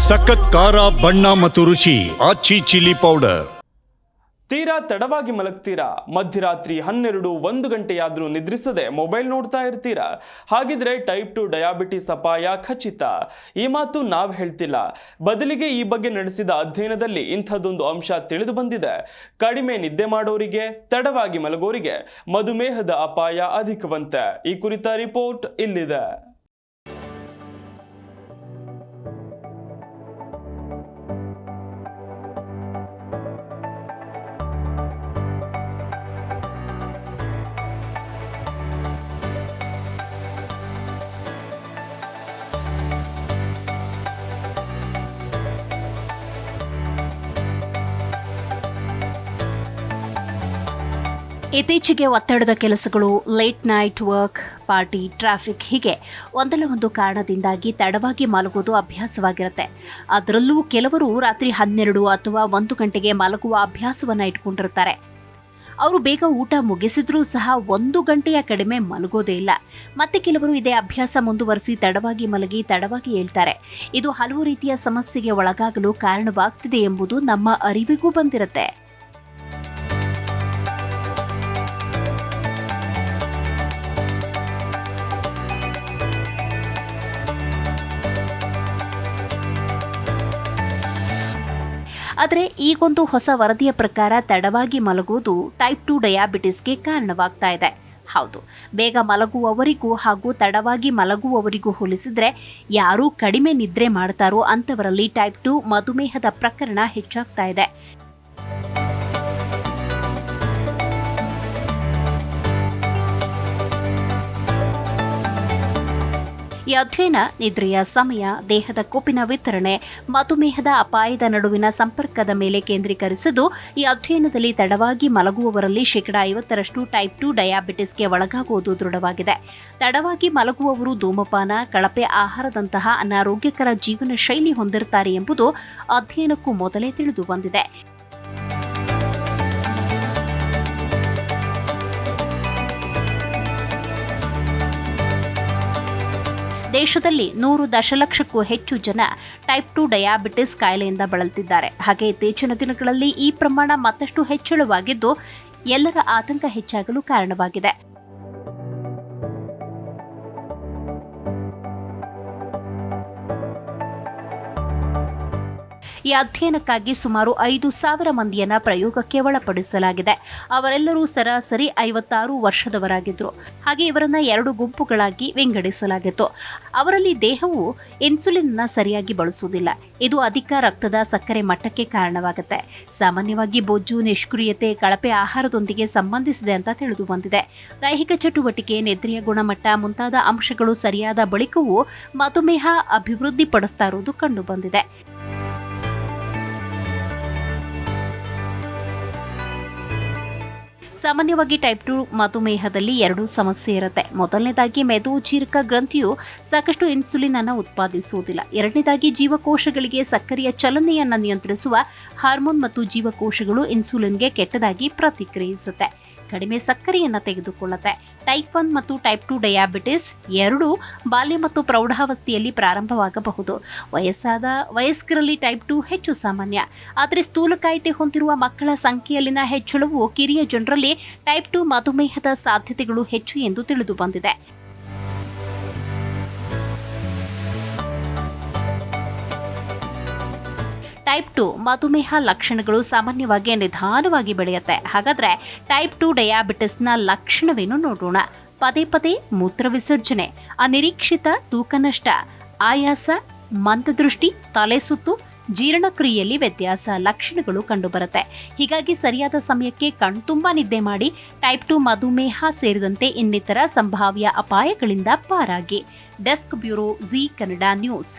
ಸಖತ್ ಖಾರ ಬಣ್ಣ ಮತ್ತು ರುಚಿ ಆಚಿ ಚಿಲ್ಲಿ ಪೌಡರ್. ತೀರಾ ತಡವಾಗಿ ಮಲಗ್ತೀರಾ? ಮಧ್ಯರಾತ್ರಿ 12-1 ಗಂಟೆಯಾದರೂ ನಿದ್ರಿಸದೆ ಮೊಬೈಲ್ ನೋಡ್ತಾ ಇರ್ತೀರಾ? ಹಾಗಿದ್ರೆ ಟೈಪ್ 2 ಡಯಾಬಿಟಿಸ್ ಅಪಾಯ ಖಚಿತ. ಈ ಮಾತು ನಾವು ಹೇಳ್ತಿಲ್ಲ, ಬದಲಿಗೆ ಈ ಬಗ್ಗೆ ನಡೆಸಿದ ಅಧ್ಯಯನದಲ್ಲಿ ಇಂಥದ್ದೊಂದು ಅಂಶ ತಿಳಿದು ಬಂದಿದೆ. ಕಡಿಮೆ ನಿದ್ದೆ ಮಾಡೋರಿಗೆ, ತಡವಾಗಿ ಮಲಗೋರಿಗೆ ಮಧುಮೇಹದ ಅಪಾಯ ಅಧಿಕವಂತೆ. ಈ ಕುರಿತ ರಿಪೋರ್ಟ್ ಇಲ್ಲಿದೆ. ಇತ್ತೀಚೆಗೆ ಒತ್ತಡದ ಕೆಲಸಗಳು, late night work, party, traffic ಹೀಗೆ ಒಂದಲ್ಲ ಒಂದು ಕಾರಣದಿಂದಾಗಿ ತಡವಾಗಿ ಮಲಗುವುದು ಅಭ್ಯಾಸವಾಗಿರುತ್ತೆ. ಅದರಲ್ಲೂ ಕೆಲವರು ರಾತ್ರಿ 12 ಅಥವಾ 1 ಗಂಟೆಗೆ ಮಲಗುವ ಅಭ್ಯಾಸವನ್ನು ಇಟ್ಕೊಂಡಿರ್ತಾರೆ. ಅವರು ಬೇಗ ಊಟ ಮುಗಿಸಿದ್ರೂ ಸಹ 1 ಗಂಟೆಯ ಕಡಿಮೆ ಮಲಗೋದೇ ಇಲ್ಲ. ಮತ್ತೆ ಕೆಲವರು ಇದೇ ಅಭ್ಯಾಸ ಮುಂದುವರಿಸಿ ತಡವಾಗಿ ಮಲಗಿ ತಡವಾಗಿ ಏಳ್ತಾರೆ. ಇದು ಹಲವು ರೀತಿಯ ಸಮಸ್ಯೆಗೆ ಒಳಗಾಗಲು ಕಾರಣವಾಗ್ತಿದೆ ಎಂಬುದು ನಮ್ಮ ಅರಿವಿಗೂ ಬಂದಿರುತ್ತೆ. ಆದರೆ ಈಗೊಂದು ಹೊಸ ವರದಿಯ ಪ್ರಕಾರ ತಡವಾಗಿ ಮಲಗುವುದು ಟೈಪ್ 2 ಡಯಾಬಿಟಿಸ್ಗೆ ಕಾರಣವಾಗ್ತಾ ಇದೆ. ಹೌದು, ಬೇಗ ಮಲಗುವವರಿಗೂ ಹಾಗೂ ತಡವಾಗಿ ಮಲಗುವವರಿಗೂ ಹೋಲಿಸಿದ್ರೆ ಯಾರು ಕಡಿಮೆ ನಿದ್ರೆ ಮಾಡ್ತಾರೋ ಅಂಥವರಲ್ಲಿ ಟೈಪ್ 2 ಮಧುಮೇಹದ ಪ್ರಕರಣ ಹೆಚ್ಚಾಗ್ತಾ ಇದೆ. ಈ ಅಧ್ಯಯನ ನಿದ್ರೆಯ ಸಮಯ, ದೇಹದ ಕೊಬ್ಬಿನ ವಿತರಣೆ, ಮಧುಮೇಹದ ಅಪಾಯದ ನಡುವಿನ ಸಂಪರ್ಕದ ಮೇಲೆ ಕೇಂದ್ರೀಕರಿಸಿದ್ದು, ಈ ಅಧ್ಯಯನದಲ್ಲಿ ತಡವಾಗಿ ಮಲಗುವವರಲ್ಲಿ 50% ಟೈಪ್ 2 ಡಯಾಬಿಟಿಸ್ಗೆ ಒಳಗಾಗುವುದು ದೃಢವಾಗಿದೆ. ತಡವಾಗಿ ಮಲಗುವವರು ಧೂಮಪಾನ, ಕಳಪೆ ಆಹಾರದಂತಹ ಅನಾರೋಗ್ಯಕರ ಜೀವನ ಶೈಲಿ ಹೊಂದಿರುತ್ತಾರೆ ಎಂಬುದು ಅಧ್ಯಯನಕ್ಕೂ ಮೊದಲೇ ತಿಳಿದು ಬಂದಿದೆ. ದೇಶದಲ್ಲಿ 100 ದಶಲಕ್ಷಕ್ಕೂ ಹೆಚ್ಚು ಜನ ಟೈಪ್ 2 ಡಯಾಬಿಟಿಸ್ ಕಾಯಿಲೆಯಿಂದ ಬಳಲ್ತಿದ್ದಾರೆ. ಹಾಗೆ ಇತ್ತೀಚಿನ ದಿನಗಳಲ್ಲಿ ಈ ಪ್ರಮಾಣ ಮತ್ತಷ್ಟು ಹೆಚ್ಚಳವಾಗಿದ್ದು ಎಲ್ಲರ ಆತಂಕ ಹೆಚ್ಚಾಗಲು ಕಾರಣವಾಗಿದೆ. ಈ ಅಧ್ಯಯನಕ್ಕಾಗಿ ಸುಮಾರು 5,000 ಮಂದಿಯನ್ನ ಪ್ರಯೋಗಕ್ಕೆ ಒಳಪಡಿಸಲಾಗಿದೆ. ಅವರೆಲ್ಲರೂ ಸರಾಸರಿ 56 ವರ್ಷದವರಾಗಿದ್ದರು. ಹಾಗೆ ಇವರನ್ನ 2 ಗುಂಪುಗಳಾಗಿ ವಿಂಗಡಿಸಲಾಗಿತ್ತು. ಅವರಲ್ಲಿ ದೇಹವು ಇನ್ಸುಲಿನ್ ಅನ್ನ ಸರಿಯಾಗಿ ಬಳಸುವುದಿಲ್ಲ. ಇದು ಅಧಿಕ ರಕ್ತದ ಸಕ್ಕರೆ ಮಟ್ಟಕ್ಕೆ ಕಾರಣವಾಗುತ್ತೆ. ಸಾಮಾನ್ಯವಾಗಿ ಬೊಜ್ಜು, ನಿಷ್ಕ್ರಿಯತೆ, ಕಳಪೆ ಆಹಾರದೊಂದಿಗೆ ಸಂಬಂಧಿಸಿದೆ ಅಂತ ತಿಳಿದು ಬಂದಿದೆ. ದೈಹಿಕ ಚಟುವಟಿಕೆ, ನಿದ್ರೆಯ ಗುಣಮಟ್ಟ ಮುಂತಾದ ಅಂಶಗಳು ಸರಿಯಾದ ಬಳಿಕವೂ ಮಧುಮೇಹ ಅಭಿವೃದ್ಧಿಪಡಿಸ್ತಾ ಇರುವುದು ಕಂಡು ಬಂದಿದೆ. ಸಾಮಾನ್ಯವಾಗಿ ಟೈಪ್ 2 ಮಧುಮೇಹದಲ್ಲಿ 2 ಸಮಸ್ಯೆ ಇರುತ್ತೆ. ಮೊದಲನೇದಾಗಿ ಮೆದುಜೀರಕ ಗ್ರಂಥಿಯು ಸಾಕಷ್ಟು ಇನ್ಸುಲಿನ್ ಅನ್ನು ಉತ್ಪಾದಿಸುವುದಿಲ್ಲ. ಎರಡನೇದಾಗಿ ಜೀವಕೋಶಗಳಿಗೆ ಸಕ್ಕರೆಯ ಚಲನೆಯನ್ನು ನಿಯಂತ್ರಿಸುವ ಹಾರ್ಮೋನ್ ಮತ್ತು ಜೀವಕೋಶಗಳು ಇನ್ಸುಲಿನ್ಗೆ ಕೆಟ್ಟದಾಗಿ ಪ್ರತಿಕ್ರಿಯಿಸುತ್ತೆ, ಕಡಿಮೆ ಸಕ್ಕರೆಯನ್ನು ತೆಗೆದುಕೊಳ್ಳುತ್ತೆ. ಟೈಪ್ 1 ಮತ್ತು ಟೈಪ್ 2 ಡಯಾಬಿಟಿಸ್ ಎರಡೂ ಬಾಲ್ಯ ಮತ್ತು ಪ್ರೌಢಾವಸ್ಥೆಯಲ್ಲಿ ಪ್ರಾರಂಭವಾಗಬಹುದು. ವಯಸ್ಕರಲ್ಲಿ ಟೈಪ್ 2 ಹೆಚ್ಚು ಸಾಮಾನ್ಯ. ಆದರೆ ಸ್ಥೂಲಕಾಯತೆ ಹೊಂದಿರುವ ಮಕ್ಕಳ ಸಂಖ್ಯೆಯಲ್ಲಿನ ಹೆಚ್ಚಳವು ಕಿರಿಯ ಜನರಲ್ಲಿ ಟೈಪ್ 2 ಮಧುಮೇಹದ ಸಾಧ್ಯತೆಗಳು ಹೆಚ್ಚು ಎಂದು ತಿಳಿದು ಬಂದಿದೆ. ಟೈಪ್ 2 ಮಧುಮೇಹ ಲಕ್ಷಣಗಳು ಸಾಮಾನ್ಯವಾಗಿ ನಿಧಾನವಾಗಿ ಬೆಳೆಯುತ್ತೆ. ಹಾಗಾದ್ರೆ ಟೈಪ್ 2 ಡಯಾಬಿಟಿಸ್ನ ಲಕ್ಷಣವೇನು ನೋಡೋಣ. ಪದೇ ಪದೇ ಮೂತ್ರ ವಿಸರ್ಜನೆ, ಅನಿರೀಕ್ಷಿತ ತೂಕ ನಷ್ಟ, ಆಯಾಸ, ಮಂದದೃಷ್ಟಿ, ತಲೆ ಸುತ್ತು, ಜೀರ್ಣಕ್ರಿಯೆಯಲ್ಲಿ ವ್ಯತ್ಯಾಸ ಲಕ್ಷಣಗಳು ಕಂಡುಬರುತ್ತೆ. ಹೀಗಾಗಿ ಸರಿಯಾದ ಸಮಯಕ್ಕೆ ಕಣ್ತುಂಬಾ ನಿದ್ದೆ ಮಾಡಿ ಟೈಪ್ 2 ಮಧುಮೇಹ ಸೇರಿದಂತೆ ಇನ್ನಿತರ ಸಂಭಾವ್ಯ ಅಪಾಯಗಳಿಂದ ಪಾರಾಗಿ. Desk bureau, Zee Kannada news.